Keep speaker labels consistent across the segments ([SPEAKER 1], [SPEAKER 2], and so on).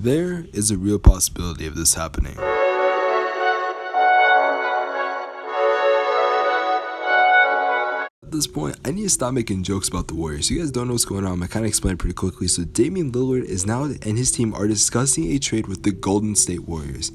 [SPEAKER 1] there is a real possibility of this happening. At this point, I need to stop making jokes about the Warriors. You guys don't know what's going on. I kind of explained pretty quickly. So Damian Lillard is now and his team are discussing a trade with the Golden State Warriors.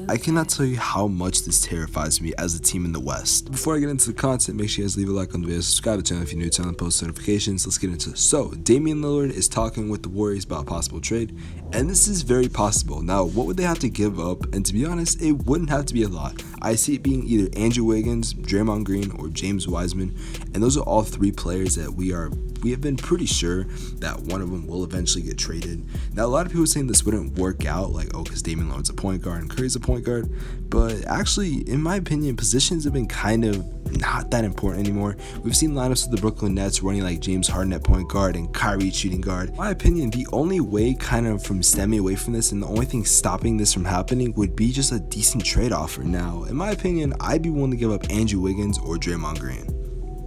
[SPEAKER 1] I cannot tell you how much this terrifies me as a team in the West. Before I get into the content, make sure you guys leave a like on the video, subscribe to the channel if you're new, turn on post notifications. Let's get into it. So, Damian Lillard is talking with the Warriors about a possible trade, and this is very possible. Now, what would they have to give up? And to be honest, it wouldn't have to be a lot. I see it being either Andrew Wiggins, Draymond Green, or James Wiseman, and those are all three players that we have been pretty sure that one of them will eventually get traded. Now, a lot of people are saying this wouldn't work out, like, oh, because Damian Lillard's a point guard and Curry's a point guard, but actually, in my opinion, positions have been kind of not that important anymore. We've seen lineups of the Brooklyn Nets running like James Harden at point guard and Kyrie shooting guard. In my opinion, the only way kind of from stemming away from this and the only thing stopping this from happening would be just a decent trade offer. Now, in my opinion, I'd be willing to give up Andrew Wiggins or Draymond Green.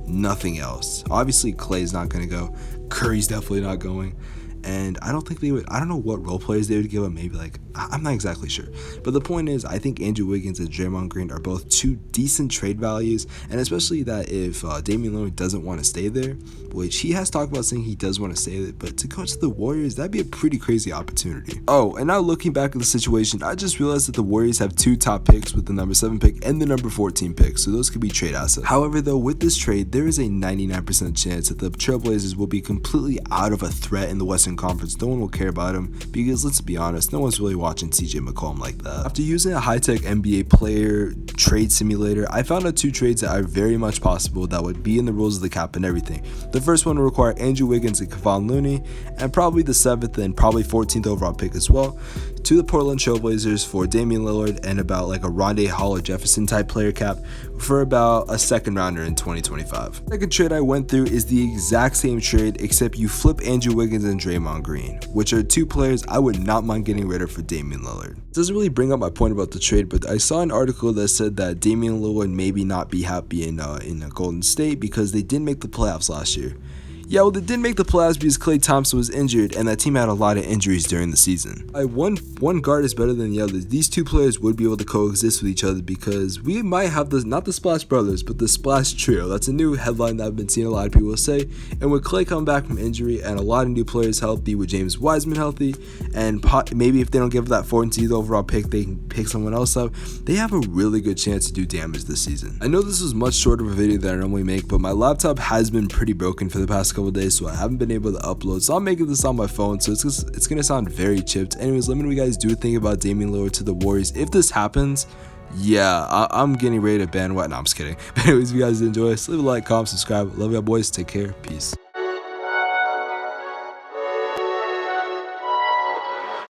[SPEAKER 1] Nothing else. Obviously, Clay's not going to go. Curry's definitely not going. And I don't think they would, I don't know what role players they would give up, maybe like, I'm not exactly sure. But the point is, I think Andrew Wiggins and Draymond Green are both two decent trade values, and especially that if Damian Lillard doesn't want to stay there, which he has talked about saying he does want to stay there, but to go to the Warriors, that'd be a pretty crazy opportunity. Oh, and now looking back at the situation, I just realized that the Warriors have two top picks with the number 7 pick and the number 14 pick, so those could be trade assets. However, though, with this trade, there is a 99% chance that the Trailblazers will be completely out of a threat in the Western Conference. No one will care about him because, let's be honest, no one's really watching CJ McCollum like that. After using a high-tech NBA player trade simulator, I found out two trades that are very much possible that would be in the rules of the cap and everything. The first one will require Andrew Wiggins and Kevon Looney, and probably the 7th and probably 14th overall pick as well, to the Portland Trailblazers for Damian Lillard and about like a Rondé Hall or Jefferson type player cap for about a 2nd rounder in 2025. The second trade I went through is the exact same trade, except you flip Andrew Wiggins and Draymond Green, which are two players I would not mind getting rid of for Damian Lillard. It doesn't really bring up my point about the trade, but I saw an article that said that Damian Lillard maybe not be happy in Golden State because they didn't make the playoffs last year. Yeah, well, they didn't make the playoffs because Klay Thompson was injured, and that team had a lot of injuries during the season. One guard is better than the other. These two players would be able to coexist with each other because we might have not the Splash Brothers, but the Splash Trio. That's a new headline that I've been seeing a lot of people say. And with Klay coming back from injury and a lot of new players healthy, with James Wiseman healthy, and maybe if they don't give that 14th overall pick, they can pick someone else up. They have a really good chance to do damage this season. I know this was much shorter of a video than I normally make, but my laptop has been pretty broken for the past couple days, so I haven't been able to upload, so I'm making this on my phone, so it's gonna sound very chipped. Anyways, let me know what you guys do think about Damian Lillard to the Warriors. If this happens, yeah, I'm getting ready to ban what? No, I'm just kidding. But anyways, if you guys enjoy, leave a like, comment, subscribe. Love y'all boys, take care, peace.